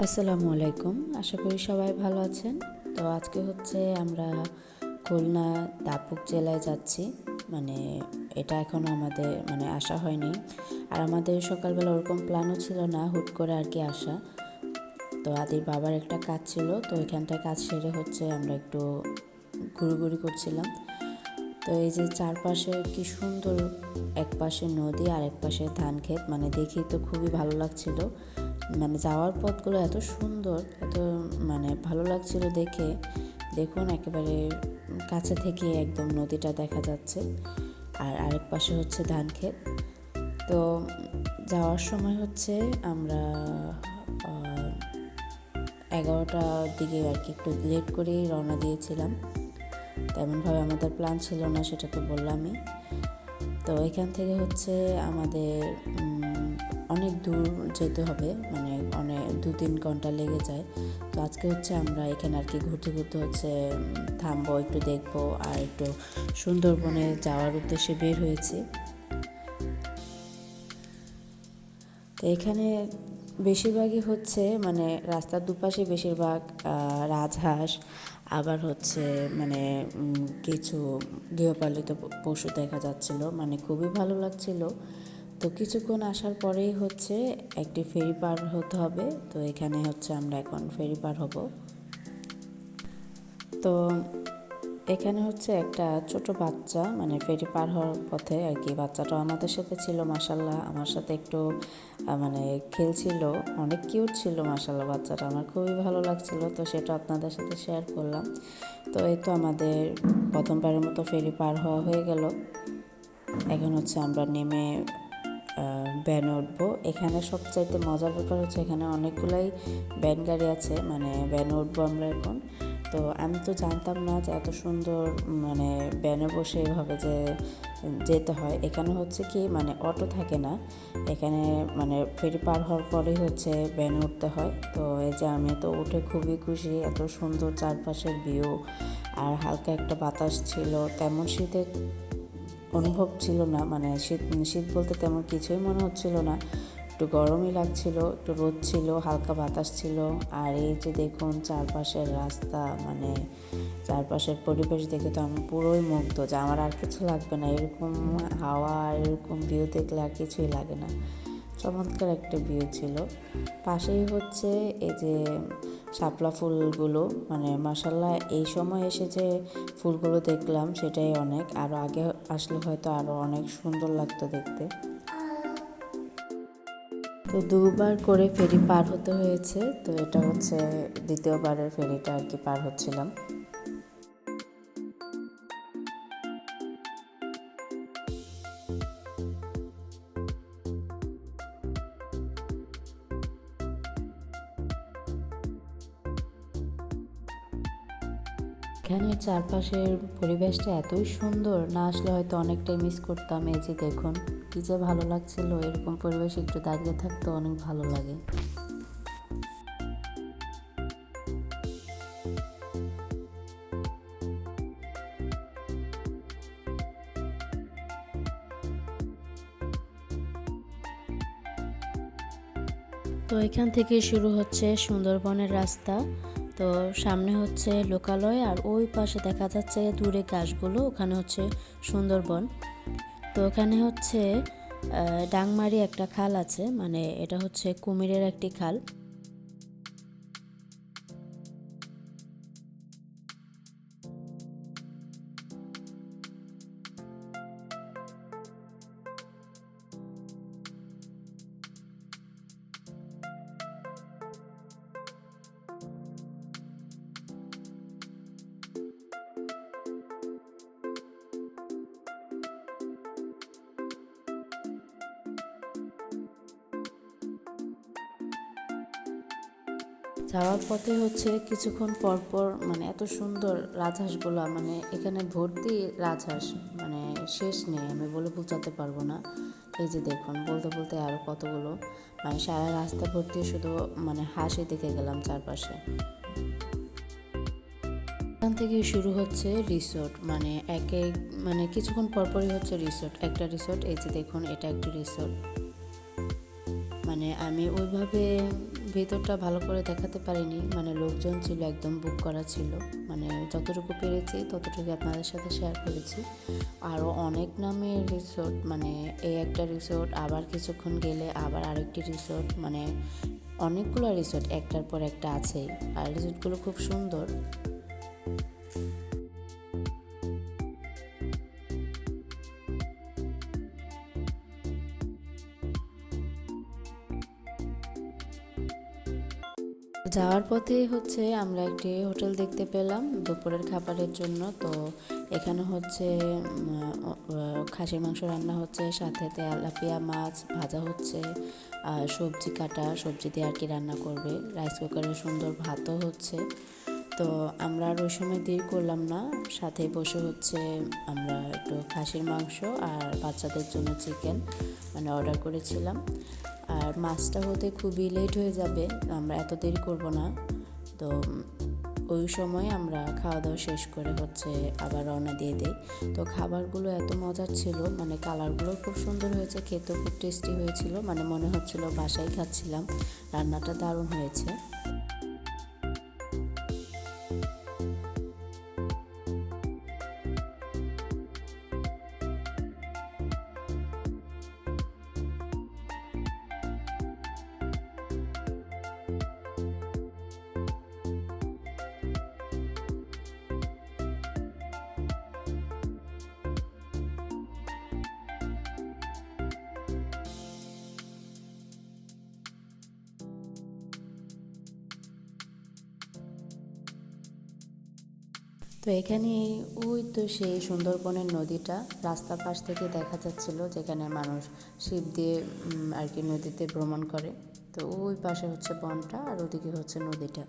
আসসালামু আলাইকুম। আশা করি সবাই ভালো আছেন। তো আজকে হচ্ছে আমরা খুলনা দাপুক জেলায় যাচ্ছি। মানে এটা এখনও আমাদের আসা হয়নি। আর আমাদের সকালবেলা ওরকম প্ল্যানও ছিল না, হুট করে আর কি আসা। তো আদির বাবার একটা কাজ ছিল, তো ওইখানটায় কাজ সেরে হচ্ছে আমরা একটু ঘুরোঘুরি করছিলাম। তো এই যে চারপাশে কি সুন্দর, এক পাশে নদী আর এক পাশে ধান ক্ষেত, দেখি তো খুবই ভালো লাগছিল। যাওয়ার পথগুলো এত সুন্দর, এত ভালো লাগছিল দেখে। দেখুন একেবারে কাছে থেকে একদম নদীটা দেখা যাচ্ছে, আর আরেক পাশে হচ্ছে ধান ক্ষেত। তো যাওয়ার সময় হচ্ছে আমরা 11টার দিকে আর কি একটু লেট করেই রওনা দিয়েছিলাম। তেমনভাবে আমাদের প্ল্যান ছিল না, সেটা তো বললামই। তো এখান থেকে হচ্ছে আমাদের অনেক দূর যেতে হবে, অনেক 2-3 ঘন্টা লেগে যায়। তো আজকে হচ্ছে আমরা এখানে আর কি ঘুরতে ঘুরতে হচ্ছে থামবো, একটু দেখবো আর একটু সুন্দরবনে যাওয়ার উদ্দেশ্যে বের হয়েছি। তো এখানে বেশিরভাগই হচ্ছে রাস্তার দুপাশে বেশিরভাগ রাজহাঁস, আবার হচ্ছে কিছু গৃহপালিত পশু দেখা যাচ্ছিল, খুবই ভালো লাগছিল। তো কিছুক্ষণ আসার পরেই হচ্ছে একটি ফেরি পার হতে হবে। তো এখানে হচ্ছে আমরা এখন ফেরি পার হব। তো এখানে হচ্ছে একটা ছোট বাচ্চা ফেরি পার হওয়ার পথে আর কি, বাচ্চাটাও আমাদের সাথে ছিল। মাশাল্লাহ আমার সাথে একটু খেলছিল, অনেক কিউট ছিল মাশাল্লাহ বাচ্চাটা, আমার খুবই ভালো লাগছিল। তো সেটা আপনাদের সাথে শেয়ার করলাম। তো এই তো আমাদের প্রথমবারের মতো ফেরি পার হওয়া হয়ে গেল। এখন হচ্ছে আমরা নেমে ভ্যানে উঠবো। এখানে সবচাইতে মজার ব্যাপার হচ্ছে এখানে অনেকগুলাই ভ্যান গাড়ি আছে, ভ্যানে উঠবো আমরা এখন। তো আমি তো জানতাম না যে এত সুন্দর ভ্যানে বসে এভাবে যে যেতে হয়। এখানে হচ্ছে কি অটো থাকে না, এখানে ফেরি পার হওয়ার পরেই হচ্ছে ভ্যানে উঠতে হয়। তো এই যে আমি তো উঠে খুবই খুশি, এত সুন্দর চারপাশের ভিউ, আর হালকা একটা বাতাস ছিল, তেমন শীতের অনুভব ছিল না। শীত শীত বলতে তেমন কিছুই মনে হচ্ছিল না, একটু গরমই লাগছিল, একটু রোদ ছিল, হালকা বাতাস ছিল। আর এই যে দেখুন চারপাশের রাস্তা, চারপাশের পরিবেশ দেখে তো আমি পুরোই মুগ্ধ, যে আমার আর কিছু লাগবে না। এরকম হাওয়া আর এরকম ভিউ দেখলে আর কিছুই লাগে না। চমৎকার একটা ভিউ ছিল। পাশেই হচ্ছে এই যে শাপলা ফুলগুলো, মাশাল্লাহ এই সময় এসে যে ফুলগুলো দেখলাম সেটাই অনেক, আরও আগে আসলে হয়তো আরও অনেক সুন্দর লাগতো দেখতে। তো দুবার করে ফেরি পার হতে হয়েছে, তো এটা হচ্ছে দ্বিতীয়বারের ফেরিটা আর কি পার হচ্ছিলাম। এখানের চারপাশের পরিবেশটা এতই সুন্দর, না আসলে হয়তো অনেকটাই মিস করতাম। এই যে দেখুন কী যে ভালো লাগছিল, এরকম পরিবেশ একটু দাঁড়িয়ে থাকতে অনেক ভালো লাগে। তো এখান থেকে শুরু হচ্ছে সুন্দরবনের রাস্তা। তো সামনে হচ্ছে লোকালয়, আর ওই পাশে দেখা যাচ্ছে দূরে গাছগুলো, ওখানে হচ্ছে সুন্দরবন। তো ওখানে হচ্ছে ডাংমারি একটা খাল আছে, এটা হচ্ছে কুমিরের একটি খাল। যাওয়ার পথে হচ্ছে কিছুক্ষণ পর পর এত সুন্দর রাজহাঁসগুলো, এখানে ভর্তি রাজহাঁস, শেষ নেই, আমি বলে বোঝাতে পারবো না। এই যে দেখুন বলতে বলতে আরও কতগুলো, সারা রাস্তা ভর্তি শুধু হাঁসই দেখে গেলাম চারপাশে। এখান থেকে শুরু হচ্ছে রিসোর্ট, এক এক কিছুক্ষণ পরপরই হচ্ছে রিসোর্ট, একটা রিসোর্ট। এই যে দেখুন এটা একটি রিসোর্ট। আমি ওইভাবে ভেতরটা ভালো করে দেখাতে পারিনি, মানে লোকজন ছিল, একদম বুক করা ছিল। মানে যতটুকু পেরেছি ততটুকু আপনাদের সাথে শেয়ার করেছি। আরও অনেক নামের রিসোর্ট, মানে এই একটা রিসোর্ট, আবার কিছুক্ষণ গেলে আবার আরেকটি রিসোর্ট, মানে অনেকগুলো রিসোর্ট একটার পর একটা আছেই। আর রিসোর্টগুলো খুব সুন্দর। যাওয়ার পথে হচ্ছে আমরা একটি হোটেল দেখতে পেলাম দুপুরের খাবারের জন্য। তো এখানে হচ্ছে খাসির মাংস রান্না হচ্ছে, সাথে তেলাপিয়া মাছ ভাজা হচ্ছে, সবজি কাটা, সবজি দিয়ে আর কি রান্না করবে। রাইস কুকারে সুন্দর ভাতও হচ্ছে। তো আমরা আর ওই সময় দেরি করলাম না, সাথে বসে হচ্ছে আমরা একটু খাসির মাংস আর বাচ্চাদের জন্য চিকেন মানে অর্ডার করেছিলাম। আর মাছটা হতে খুবই লেট হয়ে যাবে, আমরা এত দেরি করব না। তো ওই সময় আমরা খাওয়া দাওয়া শেষ করে হচ্ছে আবার রওনা দিয়ে দিই। তো খাবারগুলো এত মজার ছিল, মানে কালারগুলো খুব সুন্দর হয়েছে, খেতেও খুব টেস্টি হয়েছিল, মানে মনে হচ্ছিল বাসায় খাচ্ছিলাম। রান্নাটা দারুণ হয়েছে। তো এখানে ওই তো সেই সুন্দরবনের নদীটা রাস্তার পাশ থেকে দেখা যাচ্ছিল, যেখানে মানুষ শিপ দিয়ে আর কি নদীতে ভ্রমণ করে। তো ওই পাশে হচ্ছে বনটা আর ওদিকে হচ্ছে নদীটা।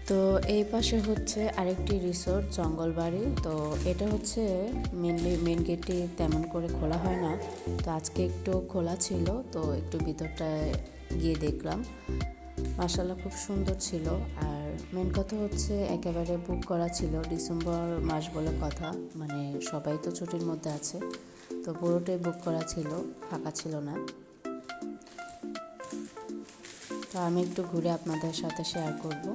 তো এই পাশে হচ্ছে আরেকটি রিসোর্ট জঙ্গলবাড়ি। তো এটা হচ্ছে মেন গেটটি তেমন করে খোলা হয় না, তো আজকে একটু খোলা ছিল, তো একটু ভিতরটায় গিয়ে দেখলাম। মাশাআল্লাহ খুব সুন্দর ছিল। আর মেন কথা হচ্ছে একেবারে বুক করা ছিল, ডিসেম্বর মাস বলে কথা, মানে সবাই তো ছুটির মধ্যে আছে, তো পুরোটাই বুক করা ছিল, ফাঁকা ছিল না। তো আমি একটু ঘুরে আপনাদের সাথে শেয়ার করব।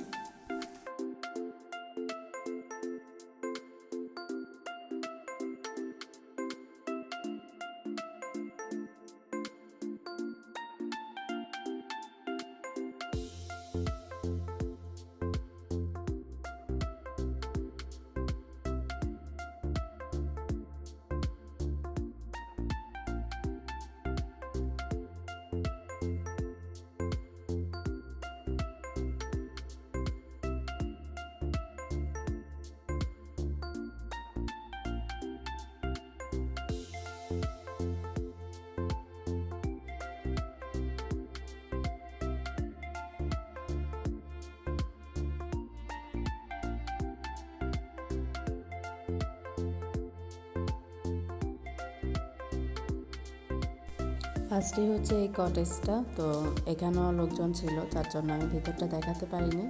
ফার্স্টে হচ্ছে এই কটেজটা, তো এখানেও লোকজন ছিল, যার জন্য আমি ভিতরটা দেখাতে পারিনি।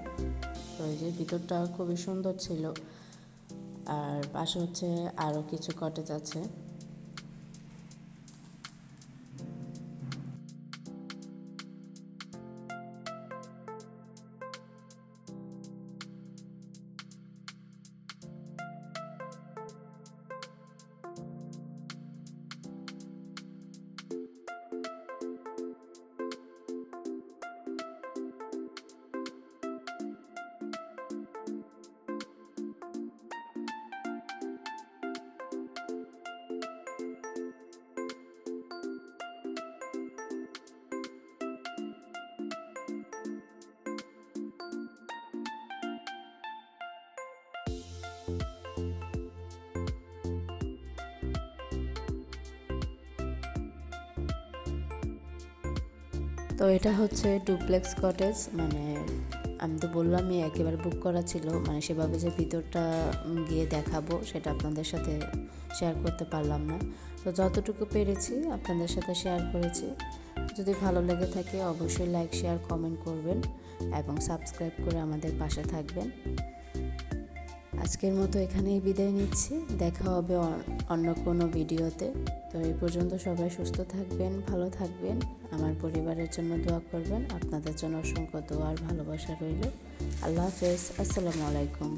তো এই যে ভিতরটা খুবই সুন্দর ছিল। আর পাশে হচ্ছে আরও কিছু কটেজ আছে। তো এটা হচ্ছে ডুপ্লেক্স কটেজ, মানে আমি তো বললামই একেবারে বুক করা ছিল, মানে সেভাবে যে ভিতরটা গিয়ে দেখাবো সেটা আপনাদের সাথে শেয়ার করতে পারলাম না। তো যতটুকু পেরেছি আপনাদের সাথে শেয়ার করেছি। যদি ভালো লেগে থাকে অবশ্যই লাইক, শেয়ার, কমেন্ট করবেন এবং সাবস্ক্রাইব করে আমাদের পাশে থাকবেন। আজকের মতো এখানেই বিদায় নিচ্ছি, দেখা হবে অন্য কোনো ভিডিওতে। তো এই পর্যন্ত সবাই সুস্থ থাকবেন, ভালো থাকবেন, আমার পরিবারের জন্য দোয়া করবেন। আপনাদের জন্য অসংখ্য দোয়া আর ভালোবাসা রইল। আল্লাহ হাফেজ, আসসালামু আলাইকুম।